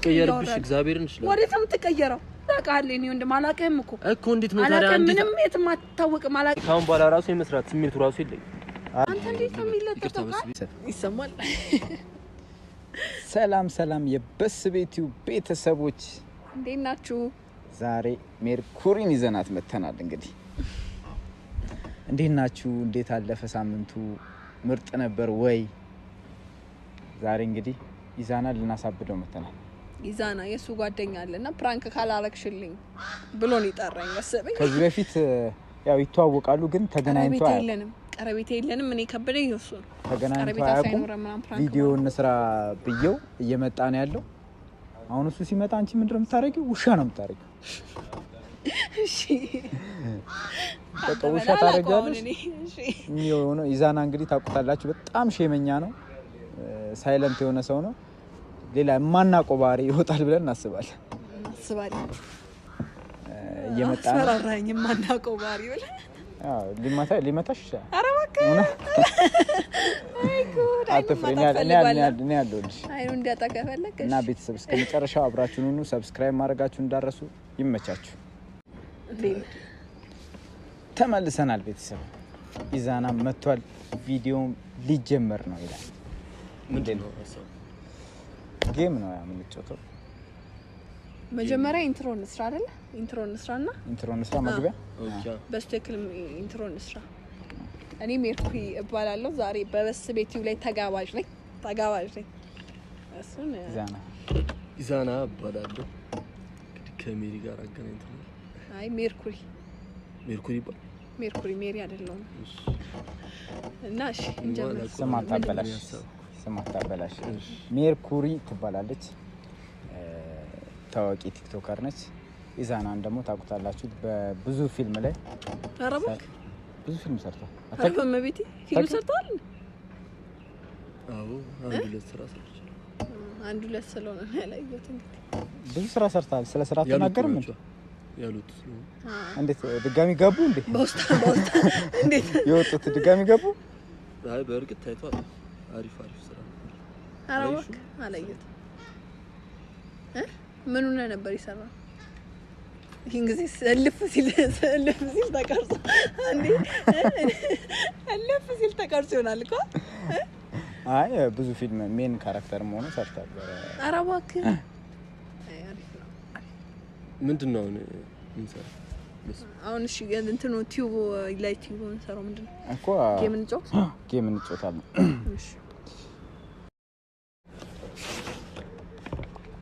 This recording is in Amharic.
ልቀየርብሽ እግዚአብሔርን ይችላል ወዴትም ተቀየረው ታውቃለህ እኔ ወንድም አላውቅም እኮ እንዴት ነው ታዲያ አንተ ምንም የትም አትታወቅም አላውቅም ካሁን በኋላ ራሱ የመስራት ስሜቱ ራሱ የለኝም አንተ እንዴት ነው የሚለጠፈው ይሰማል ሰላም የበስቤቲው ቤተሰቦች እንዴት ናችሁ ዛሬ ሜርኩሪን ይዘናት መተናል እንግዲህ እንዴት ናችሁ እንዴት አለፈ ሳምንቱ ምርጥ ነበር ወይ ዛሬ እንግዲህ ይዛና ልናሳብደው መተናል ይዛና የሱ ጓደኛ አለና ፕራንክ ካላረክሽልኝ ብሎ ነው ይጣራኝ መሰለኝ ከዚህ በፊት ያው ይተዋወቃሉ ግን ተገናኝተው ቀረቤት የለንም እኔ ከበደኝ እሱ ተገናኝተው አያውቁም ቪዲዮ እንስራ ብየው እየመጣ ነው ያለው አሁን እሱ ሲመጣ አንቺ ምንድነው የምታረጊው ውሻ ነው የምታረጊው እሺ ተቀውሻ ታረጋለሽ እሺ ነው ይዛና እንግዲህ ታውቁታላችሁ በጣም ሼመኛ ነው ሳይለንት የሆነ ሰው ነው ሌላ ማናቆ ባሪ ይወጣል ብለን እናስባለን እየመጣ ነው አስፈራራኝ ማናቆ ባሪ ወለ ሊመታሽ ኧረ እባክህ እኔ ያለሁልሽ አይኑ እንዲያጠቀፈለከ እና ቤተሰብ እስከ መጨረሻው አብራችሁን ሁኑ ሰብስክራይብ ማድረጋችሁ እንዳረሱ ይመቻችሁ ተመልሰናል ቤተሰብ ይዛና መጥቷል ቪዲዮ ሊጀመር ነው ይላል ምንድነው ሀሳብ ጌም ነው ያምንጨተው መጀመሪያ ኢንትሮ እንስራ አይደል ኢንትሮ እንስራ መግቢያ በስተክል ኢንትሮ እንስራ እኔ ሜርኩሪ እባላለሁ ዛሬ በበስቤቲው ላይ ተጋባዥ ነኝ እሱን ይዛና እባላለሁ ከሜሪ ጋር አገናኝተናል አይ ሜርኩሪ ሜሪ አይደለም እና እሺ እንጀምር ስማታበላሽ ሜርኩሪ ትባላለች ታዋቂ ቲክቶከር ነች ይዛናን ደግሞ ታውቁታላችሁ በብዙ ፊልም ላይ አረባክ ብዙ ፊልም ሰርቷል አታውቅም ቤቲ ፊልም ሰርቷል አዎ አንድ ሁለት ስለሆነ ያላየሁት እንግዲህ ብዙ ስራ ሰርታል ስለ ስራ ተናገርም ያሉት እንዴት ድጋሚ ገቡ እንዴ በውስጥ እንዴት የወጡት ድጋሚ ገቡ አይ በእርግጥ ታይቷል አሪፍ ስራ አረባክ አላየሁት ምን ሆነ ነበር ይሰራ ይሄን ጊዜ ሰልፍ ሲል ተቀርጾ አንዴ አለፍ ሲል ተቀርጾ ይሆናል እኮ አይ ብዙ ፊልም ሜን ካራክተር ሆኖ ሰርቷል አረባክ አሪፍ ነው ምንድነው እንሰራ አሁን እሺ እንትኑ ቲዩብ ላይ ቲዩብ እንሰራው ምንድነው እኮ ጌም እንጫወታለን እሺ